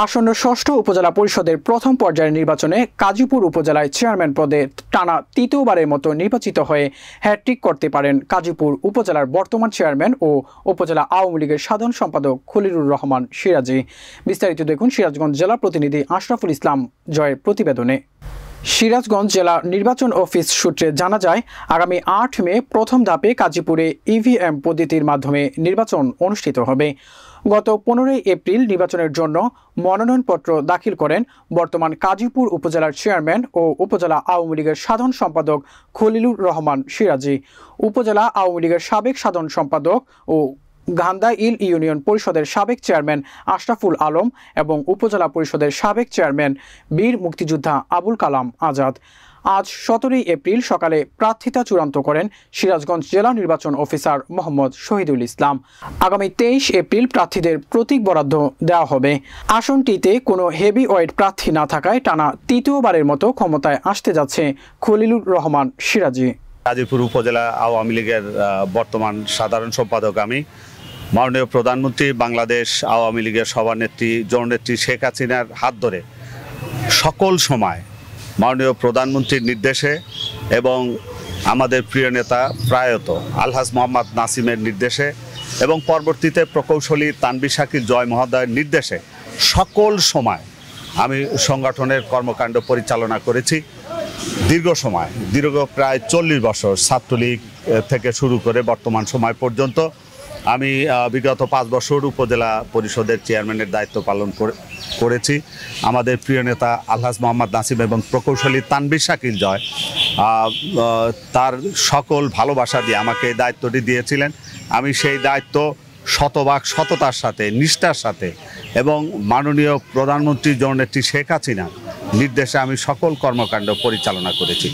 আসন্ন ষষ্ঠ উপজেলা পরিষদের প্রথম পর্যায়ের নির্বাচনে কাজীপুর উপজেলায় চেয়ারম্যান পদে টানা তৃতীয়বারের মতো নির্বাচিত হয়ে হ্যাট্রিক করতে পারেন কাজীপুর উপজেলার বর্তমান চেয়ারম্যান ও উপজেলা আওয়ামী লীগের সাধারণ সম্পাদক খলিলুর রহমান সিরাজী। বিস্তারিত দেখুন সিরাজগঞ্জ জেলা প্রতিনিধি আশরাফুল ইসলাম জয়ের প্রতিবেদনে। সিরাজগঞ্জ জেলা নির্বাচন অফিস সূত্রে জানা যায়, আগামী ৮ মে প্রথম ধাপে কাজীপুরে ইভিএম পদ্ধতির মাধ্যমে নির্বাচন অনুষ্ঠিত হবে। গত 15 এপ্রিল নির্বাচনের জন্য মনোনয়নপত্র দাখিল করেন বর্তমান কাজীপুর উপজেলার চেয়ারম্যান ও উপজেলা আওয়ামী লীগের সাধারণ সম্পাদক খলিলুর রহমান সিরাজী। উপজেলা আওয়ামী লীগের সাবেক সাধারণ সম্পাদক ও গান্দাইল ইউনিয়ন পরিষদের সাবেক চেয়ারম্যান আশরাফুল আলম এবং উপজেলা পরিষদের সাবেক চেয়ারম্যান বীর মুক্তিযোদ্ধা আবুল কালাম আজাদ আজ 17 এপ্রিল সকালে প্রার্থিতা চূড়ান্ত করেন সিরাজগঞ্জ জেলা নির্বাচন অফিসার মোহাম্মদ শহীদুল ইসলাম। আগামী 23 এপ্রিল প্রার্থীদের প্রতীক বরাদ্দ দেওয়া হবে। আসনটিতে কোনো হেভি ওয়েট প্রার্থী না থাকায় টানা তৃতীয়বারের মতো ক্ষমতায় আসতে যাচ্ছে খলিলুর রহমান সিরাজী। গাজীপুর উপজেলা আওয়ামী লীগের বর্তমান সাধারণ সম্পাদক আমি। মাননীয় প্রধানমন্ত্রী বাংলাদেশ আওয়ামী লীগের সভানেত্রী জননেত্রী শেখ হাসিনার হাত ধরে সকল সময় মাননীয় প্রধানমন্ত্রীর নির্দেশে এবং আমাদের প্রিয় নেতা প্রয়াত আলহাজ মোহাম্মদ নাসিমের নির্দেশে এবং পরবর্তীতে প্রকৌশলী তানভীর শাকির জয় মহোদয়ের নির্দেশে সকল সময় আমি সংগঠনের কর্মকাণ্ড পরিচালনা করেছি। দীর্ঘ প্রায় 40 বছর ছাত্রলীগ থেকে শুরু করে বর্তমান সময় পর্যন্ত আমি বিগত 5 বছর উপজেলা পরিষদের চেয়ারম্যানের দায়িত্ব পালন করেছি। আমাদের প্রিয় নেতা আলহাজ মোহাম্মদ নাসিম এবং প্রকৌশলী তানভীর শাকির জয় তার সকল ভালোবাসা দিয়ে আমাকে এই দায়িত্বটি দিয়েছিলেন। আমি সেই দায়িত্ব শতভাগ সততার সাথে, নিষ্ঠার সাথে এবং মাননীয় প্রধানমন্ত্রী জননেত্রী শেখ হাসিনার নির্দেশে আমি সকল কর্মকাণ্ড পরিচালনা করেছি।